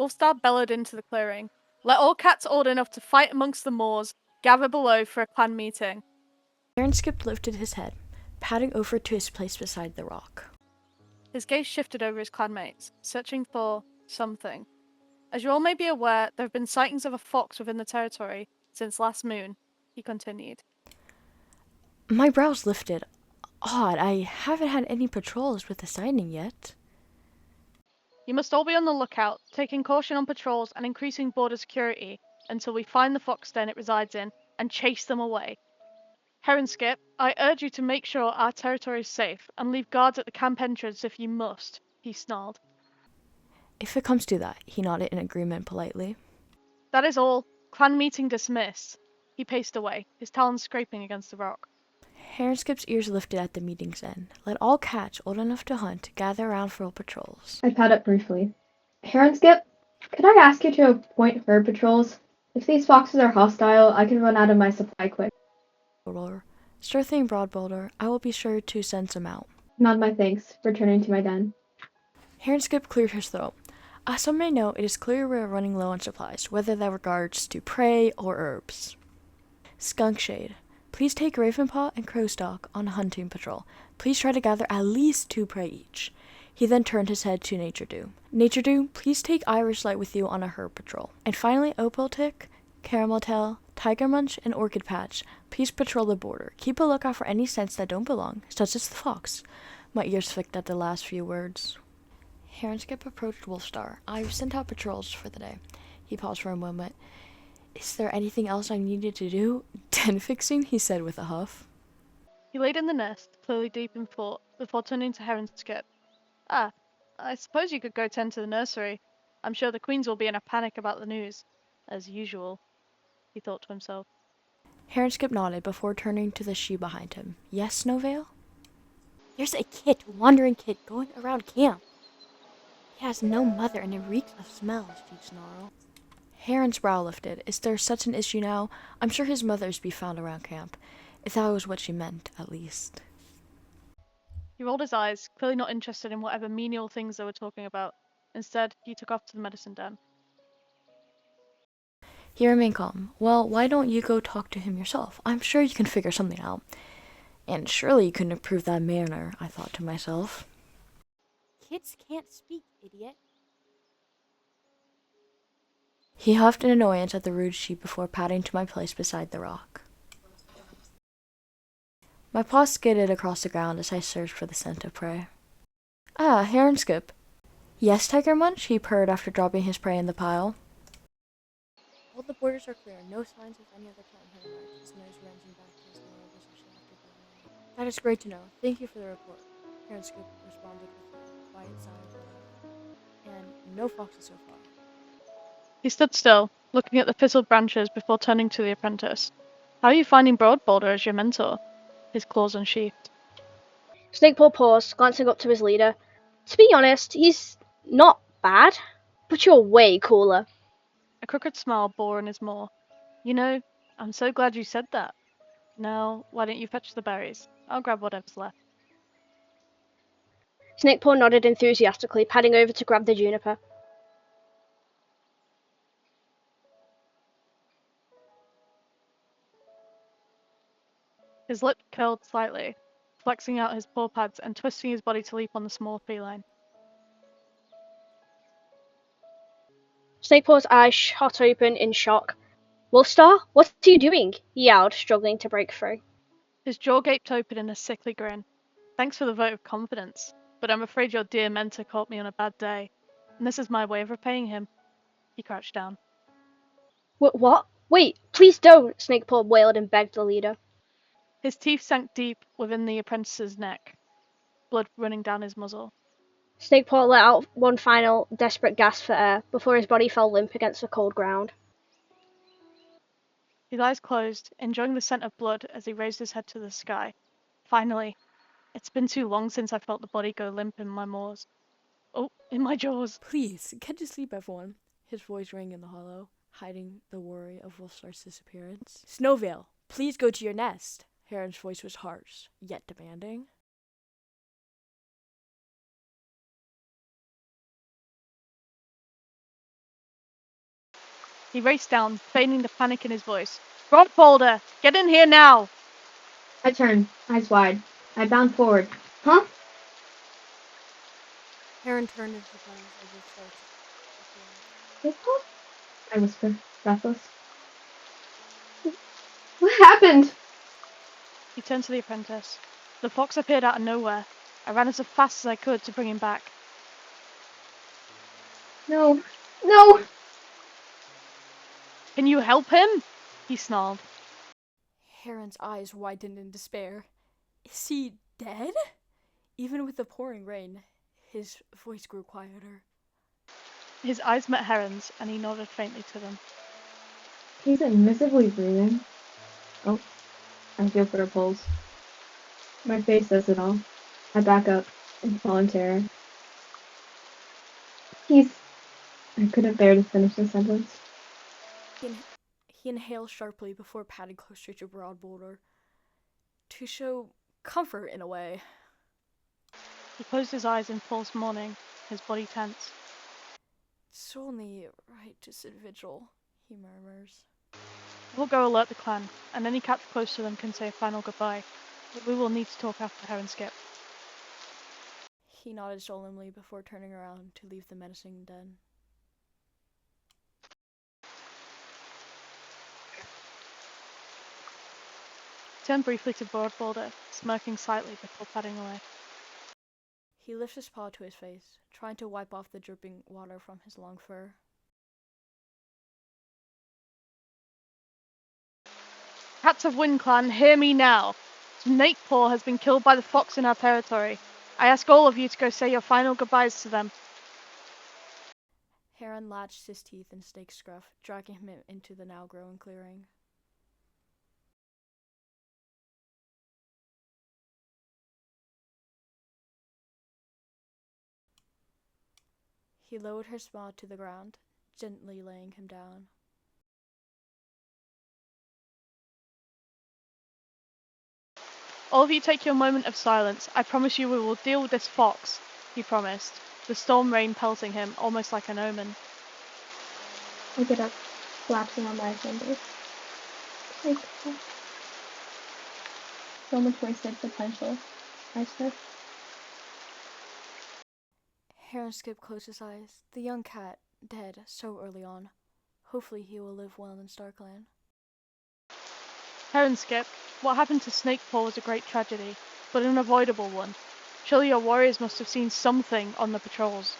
Wolfstar bellowed into the clearing. Let all cats old enough to fight amongst the moors gather below for a clan meeting. Heronskip lifted his head, padding over to his place beside the rock. His gaze shifted over his clanmates, searching for something. As you all may be aware, there have been sightings of a fox within the territory since last moon, he continued. My brows lifted. Odd, I haven't had any patrols with the sighting yet. You must all be on the lookout, taking caution on patrols and increasing border security until we find the fox den it resides in and chase them away. Heronskip, I urge you to make sure our territory is safe and leave guards at the camp entrance if you must, he snarled. If it comes to that, he nodded in agreement politely. That is all. Clan meeting dismissed. He paced away, his talons scraping against the rock. Heronskip's ears lifted at the meeting's end. Let all cats old enough to hunt gather around for patrols. I pad up briefly. Heronskip, could I ask you to appoint herd patrols? If these foxes are hostile, I can run out of my supply quick. Sure thing, broadboulder. I will be sure to send some out. Nod my thanks, returning to my den. Heronskip cleared his throat. As some may know, it is clear we are running low on supplies, whether that regards to prey or herbs. Skunkshade, please take Ravenpaw and Crowstalk on a hunting patrol. Please try to gather at least 2 prey each. He then turned his head to Naturedew. Naturedew, please take Irish Light with you on a herb patrol. And finally, Opaltick, Carameltail, Tiger Munch, and Orchid Patch, please patrol the border. Keep a lookout for any scents that don't belong, such as the fox. My ears flicked at the last few words. Heronskip approached Wolfstar. I've sent out patrols for the day. He paused for a moment. Is there anything else I needed to do? Den fixing, he said with a huff. He laid in the nest, clearly deep in thought, before turning to Heronskip. Ah, I suppose you could go tend to the nursery. I'm sure the queens will be in a panic about the news. As usual, he thought to himself. Heronskip nodded before turning to the she behind him. Yes, Snowveil? There's a wandering kid, going around camp. He has no mother and it reeks of smells, she snarled. Heron's brow lifted. Is there such an issue now? I'm sure his mother's be found around camp. If that was what she meant, at least. He rolled his eyes, clearly not interested in whatever menial things they were talking about. Instead, he took off to the medicine den. He remained calm. Well, why don't you go talk to him yourself? I'm sure you can figure something out. And surely you couldn't improve that manner, I thought to myself. Kids can't speak, idiot. He huffed in annoyance at the rude sheep before padding to my place beside the rock. My paw skidded across the ground as I searched for the scent of prey. Ah, Heronskip. Yes, Tiger Munch, he purred after dropping his prey in the pile. All the borders are clear, no signs of any other cat in Heronskip. His nose wrenching back to his normal position after breathing. That is great to know. Thank you for the report. Heronskip responded with a quiet sigh of relief. And no foxes so far. He stood still, looking at the fizzled branches before turning to the apprentice. How are you finding Broadboulder as your mentor? His claws unsheathed. Snakepaw paused, glancing up to his leader. To be honest, he's not bad, but you're way cooler. A crooked smile bore in his maw. You know, I'm so glad you said that. Now, why don't you fetch the berries? I'll grab whatever's left. Snakepaw nodded enthusiastically, padding over to grab the juniper. His lip curled slightly, flexing out his paw pads and twisting his body to leap on the small feline. Snakepaw's eyes shot open in shock. Wolfstar, what are you doing? He yelled, struggling to break free. His jaw gaped open in a sickly grin. Thanks for the vote of confidence, but I'm afraid your dear mentor caught me on a bad day, and this is my way of repaying him. He crouched down. What? Wait, please don't! Snakepaw wailed and begged the leader. His teeth sank deep within the apprentice's neck, blood running down his muzzle. Snakepaw let out one final, desperate gasp for air before his body fell limp against the cold ground. His eyes closed, enjoying the scent of blood as he raised his head to the sky. Finally. It's been too long since I felt the body go limp in my maws. Oh, in my jaws. Please, get to sleep, everyone. His voice rang in the hollow, hiding the worry of Wolfstar's disappearance. Snowveil, please go to your nest. Heron's voice was harsh, yet demanding. He raced down, feigning the panic in his voice. Broadboulder, get in here now! I turned, eyes wide. I bound forward. Huh? Heron turned in surprise as it started to appear. Snakepaw? I whispered, breathless. What happened? He turned to the apprentice. The fox appeared out of nowhere. I ran as fast as I could to bring him back. No. No! Can you help him? He snarled. Heron's eyes widened in despair. Is he dead? Even with the pouring rain, his voice grew quieter. His eyes met Heron's, and he nodded faintly to them. He's invisibly breathing. Oh, I feel for her pulse. My face says it all. I back up and fall in terror. I couldn't bear to finish the sentence. He inhaled sharply before padding closer to broadboulder. To show comfort in a way. He closed his eyes in false mourning, his body tense. It's only right to sit vigil, he murmurs. We'll go alert the clan, and any cat close to them can say a final goodbye. But we will need to talk after heronskip. He nodded solemnly before turning around to leave the menacing den. He turned briefly to broadboulder, smirking slightly before padding away. He lifted his paw to his face, trying to wipe off the dripping water from his long fur. Cats of Wind Clan, hear me now. Snakepaw has been killed by the fox in our territory. I ask all of you to go say your final goodbyes to them. Heron latched his teeth in Snake's scruff, dragging him into the now growing clearing. He lowered his paw to the ground, gently laying him down. All of you take your moment of silence. I promise you we will deal with this fox, he promised, the storm rain pelting him, almost like an omen. I get up, collapsing on my shoulders. Like, so much wasted potential, I said. Heronskip closed his eyes. The young cat, dead so early on. Hopefully he will live well in Starkland. Heronskip, what happened to Snakepaw was a great tragedy, but an avoidable one. Surely your warriors must have seen something on the patrols.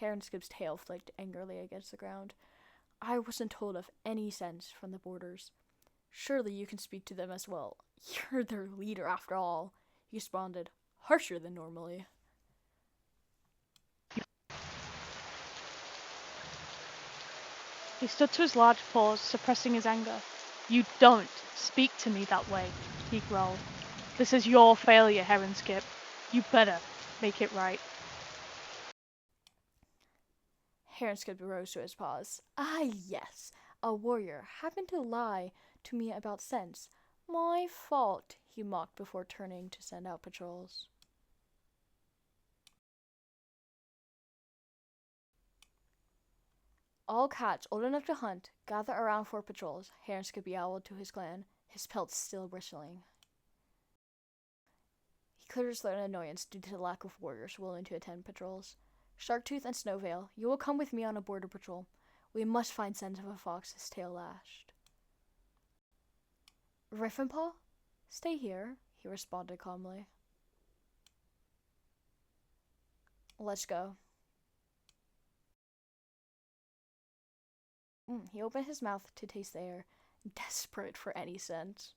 Heronskip's tail flicked angrily against the ground. I wasn't told of any sense from the borders. Surely you can speak to them as well. You're their leader after all, he responded, harsher than normally. He stood to his large paws, suppressing his anger. You don't speak to me that way, he growled. This is your failure, Heronskip. You better make it right. Heronskip rose to his paws. Ah, yes, a warrior happened to lie to me about sense. My fault, he mocked before turning to send out patrols. All cats old enough to hunt gather around for patrols, Heronskip yowled to his clan, his pelts still bristling. He cleared his throat in annoyance due to the lack of warriors willing to attend patrols. Sharktooth and Snowveil, you will come with me on a border patrol. We must find scent of a fox, his tail lashed. Ravenpaw? Stay here, he responded calmly. Let's go. He opened his mouth to taste the air, desperate for any scent.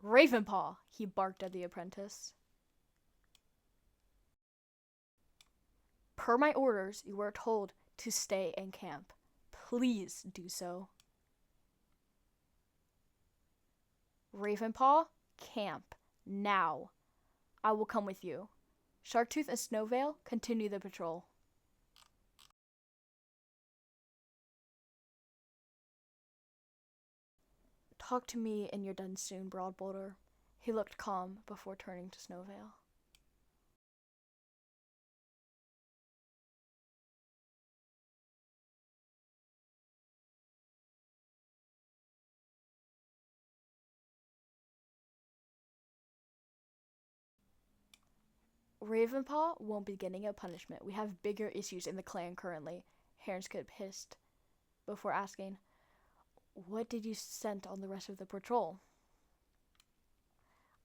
Ravenpaw, he barked at the apprentice. Per my orders, you were told to stay in camp. Please do so. Ravenpaw, camp, now. I will come with you. Sharktooth and Snowveil, continue the patrol. Talk to me and you're done soon, Broadboulder. He looked calm before turning to Snowveil. Ravenpaw won't be getting a punishment. We have bigger issues in the clan currently, Heronskip hissed before asking, what did you send on the rest of the patrol?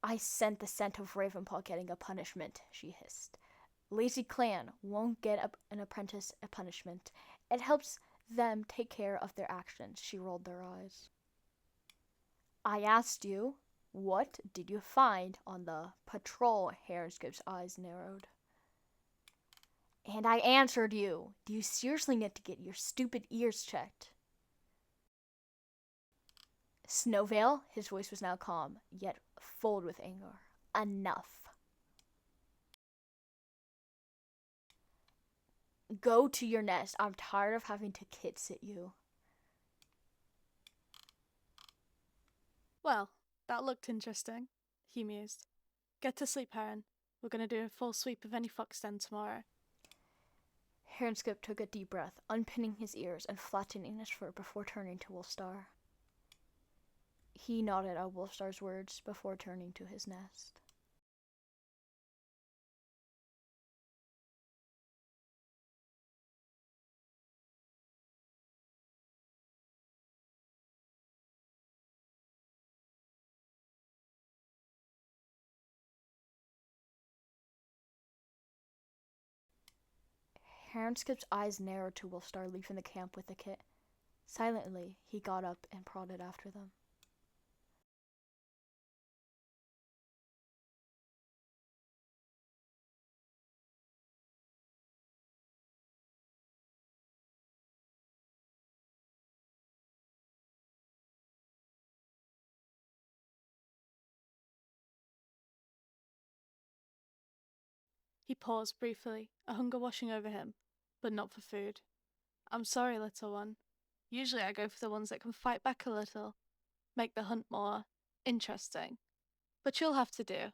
I sent the scent of Ravenpaw getting a punishment, she hissed. Lazy clan won't get an apprentice a punishment. It helps them take care of their actions, she rolled their eyes. I asked you, what did you find on the patrol? Heronskip's eyes narrowed. And I answered you. Do you seriously need to get your stupid ears checked? Snowveil, his voice was now calm, yet filled with anger. Enough. Go to your nest. I'm tired of having to kid sit you. Well, that looked interesting, he mused. Get to sleep, Heron. We're going to do a full sweep of any fox den tomorrow. Heronskip took a deep breath, unpinning his ears and flattening his fur before turning to Wolfstar. He nodded at Wolfstar's words before turning to his nest. Heronskip's eyes narrowed to Wolfstar leaving the camp with the kit. Silently, he got up and prodded after them. He paused briefly, a hunger washing over him, but not for food. I'm sorry, little one. Usually I go for the ones that can fight back a little, make the hunt more interesting. But you'll have to do.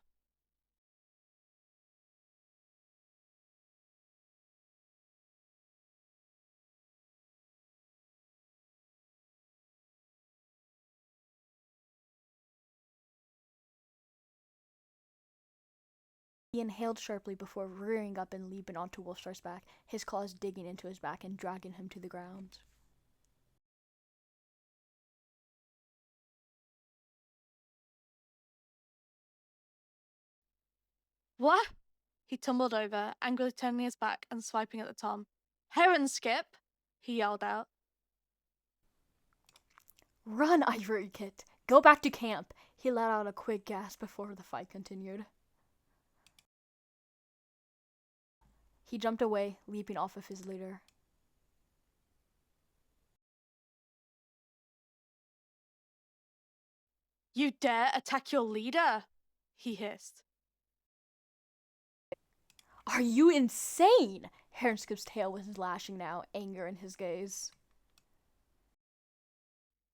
He inhaled sharply before rearing up and leaping onto Wolfstar's back, his claws digging into his back and dragging him to the ground. What? He tumbled over, angrily turning his back and swiping at the tom. Heronskip! He yelled out. Run, Ivory Kit! Go back to camp! He let out a quick gasp before the fight continued. He jumped away, leaping off of his leader. You dare attack your leader? He hissed. Are you insane? Heronskip's tail was lashing now, anger in his gaze.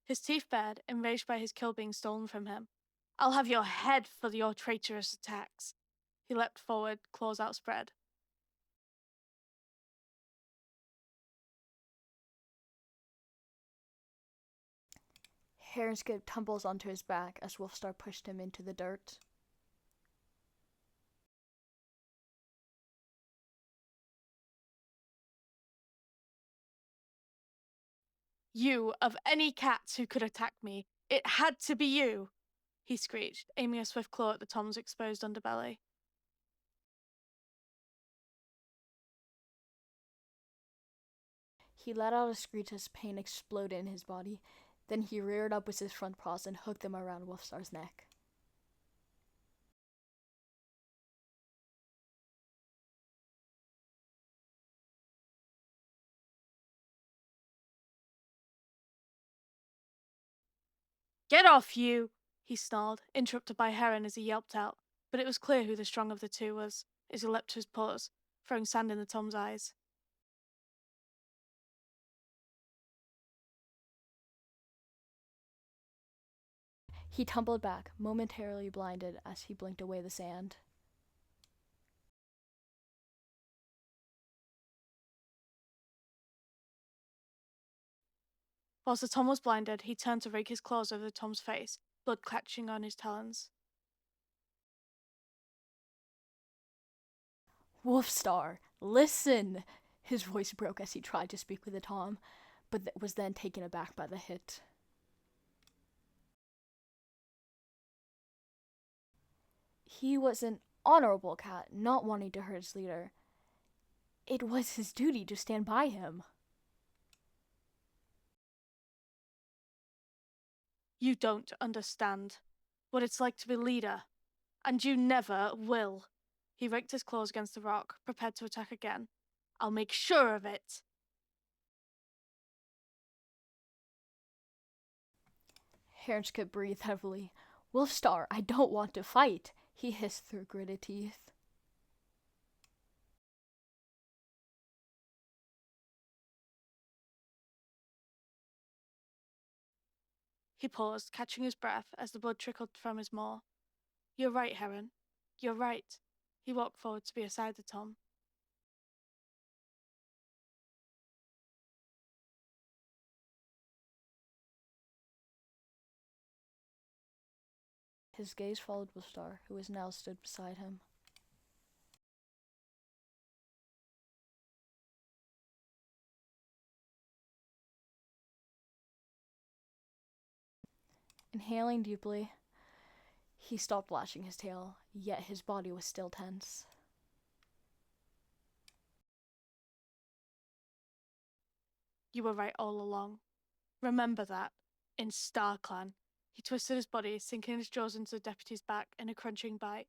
His teeth bared, enraged by his kill being stolen from him. I'll have your head for your traitorous attacks. He leapt forward, claws outspread. Heronskip tumbles onto his back as Wolfstar pushed him into the dirt. You, of any cats who could attack me, it had to be you, he screeched, aiming a swift claw at the tom's exposed underbelly. He let out a screech as pain exploded in his body. Then he reared up with his front paws and hooked them around Wolfstar's neck. Get off, you! He snarled, interrupted by Heron as he yelped out, but it was clear who the strong of the two was, as he leapt to his paws, throwing sand in the tom's eyes. He tumbled back, momentarily blinded as he blinked away the sand. Whilst the Tom was blinded, he turned to rake his claws over the Tom's face, blood catching on his talons. Wolfstar, listen! His voice broke as he tried to speak with the Tom, but was then taken aback by the hit. He was an honorable cat, not wanting to hurt his leader. It was his duty to stand by him. You don't understand what it's like to be leader, and you never will. He raked his claws against the rock, prepared to attack again. I'll make sure of it. Heronskip breathed heavily. Wolfstar, I don't want to fight, he hissed through gritted teeth. He paused, catching his breath as the blood trickled from his maw. You're right, Heron. You're right. He walked forward to be beside the Tom. His gaze followed Wolfstar, who was now stood beside him. Inhaling deeply, he stopped lashing his tail, yet his body was still tense. You were right all along. Remember that. In StarClan. He twisted his body, sinking his jaws into the deputy's back in a crunching bite.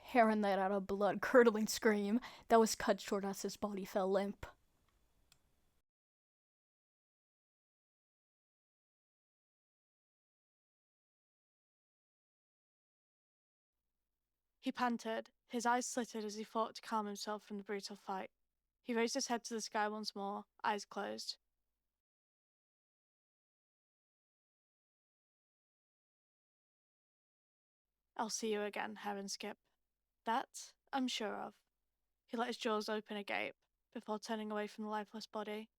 Heron let out a blood-curdling scream that was cut short as his body fell limp. He panted, his eyes slitted as he fought to calm himself from the brutal fight. He raised his head to the sky once more, eyes closed. I'll see you again, heronskip. That I'm sure of. He let his jaws open agape, before turning away from the lifeless body.